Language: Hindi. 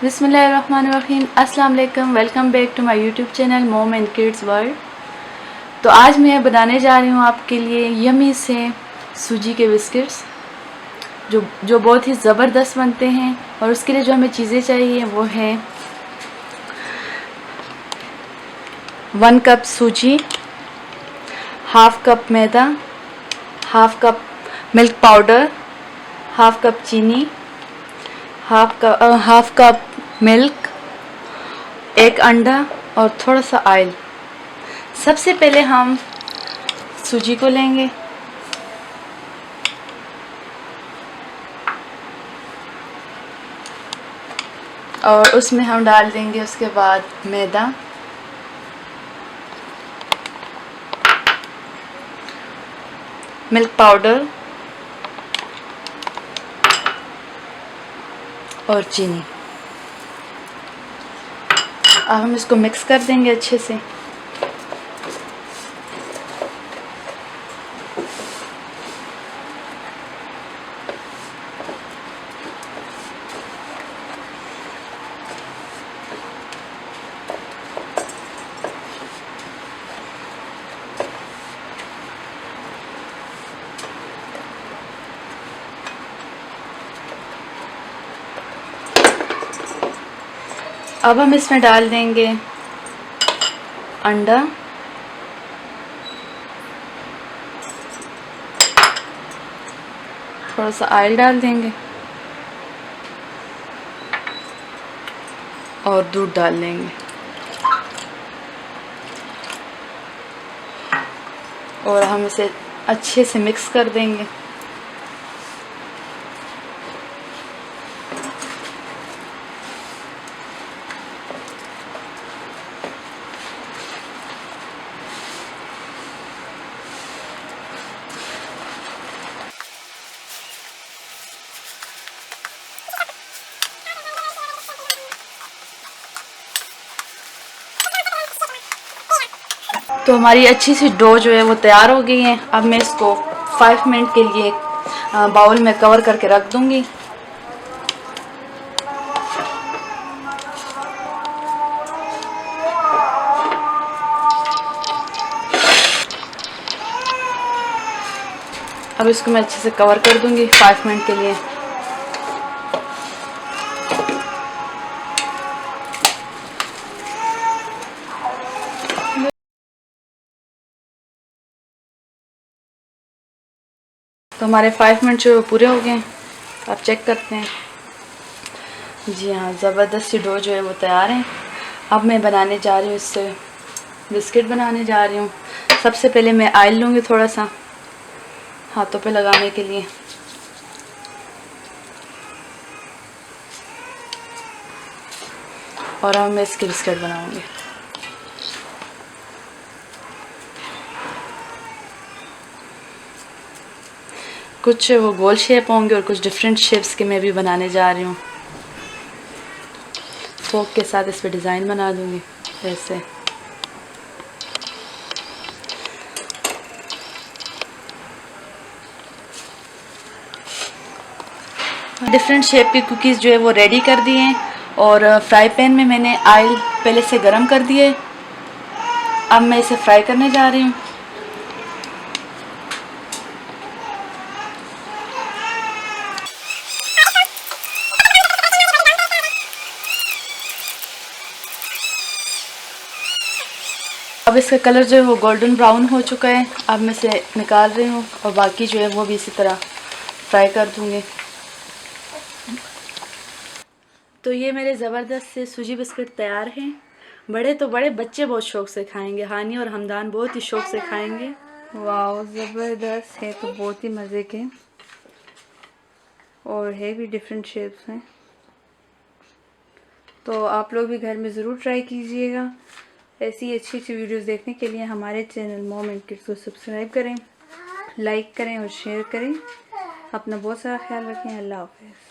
बिस्मिल्लाहिर्रहमानिर्रहीम। अस्सलाम वालेकुम। Welcome back to my YouTube channel mom and kids world. तो आज मैं बनाने जा रही हूँ आपके लिए यमी से सूजी के बिस्किट्स जो बहुत ही ज़बरदस्त बनते हैं। और उसके लिए जो हमें चीज़ें चाहिए वो है 1 कप सूजी, हाफ कप मैदा, half cup milk powder, half cup चीनी, हाफ कप मिल्क, एक अंडा और थोड़ा सा ऑयल। सबसे पहले हम सूजी को लेंगे और उसमें हम डाल देंगे उसके बाद मैदा, मिल्क पाउडर और चीनी। अब हम इसको मिक्स कर देंगे अच्छे से। अब हम इसमें डाल देंगे अंडा, थोड़ा सा ऑयल डाल देंगे और दूध डाल देंगे और हम इसे अच्छे से मिक्स कर देंगे। तो हमारी अच्छी सी डो जो है वो तैयार हो गई है। अब मैं इसको 5 मिनट के लिए बाउल में कवर करके रख दूंगी। अब इसको मैं अच्छे से कवर कर दूंगी 5 मिनट के लिए। तो हमारे 5 मिनट जो पूरे हो गए हैं। आप चेक करते हैं। जी हाँ, ज़बरदस्त सी डो जो है वो तैयार है। अब मैं बनाने जा रही हूँ, इससे बिस्किट बनाने जा रही हूँ। सबसे पहले मैं ऑयल लूँगी थोड़ा सा हाथों पे लगाने के लिए। और अब मैं इसके बिस्किट बनाऊँगी। कुछ वो गोल शेप होंगे और कुछ डिफरेंट शेप्स के मैं भी बनाने जा रही हूँ। फोक के साथ इस पर डिज़ाइन बना दूँगी ऐसे। डिफरेंट शेप की कुकीज़ जो है वो रेडी कर दी हैं और फ्राई पैन में मैंने ऑयल पहले से गरम कर दिए। अब मैं इसे फ्राई करने जा रही हूँ। अब इसका कलर जो है वो गोल्डन ब्राउन हो चुका है। अब मैं इसे निकाल रही हूँ और बाकी जो है वो भी इसी तरह फ्राई कर दूँगी। तो ये मेरे ज़बरदस्त से सूजी बिस्किट तैयार हैं। बड़े तो बड़े, बच्चे बहुत शौक़ से खाएंगे। हानी और हमदान बहुत ही शौक़ से खाएंगे। वाह, ज़बरदस्त है। तो बहुत ही मज़े के और है भी डिफरेंट शेप्स हैं। तो आप लोग भी घर में ज़रूर ट्राई कीजिएगा। ऐसी अच्छी अच्छी वीडियोस देखने के लिए हमारे चैनल मॉम एंड किड्स को सब्सक्राइब करें, लाइक करें और शेयर करें। अपना बहुत सारा ख्याल रखें। अल्लाह हाफ़िज़।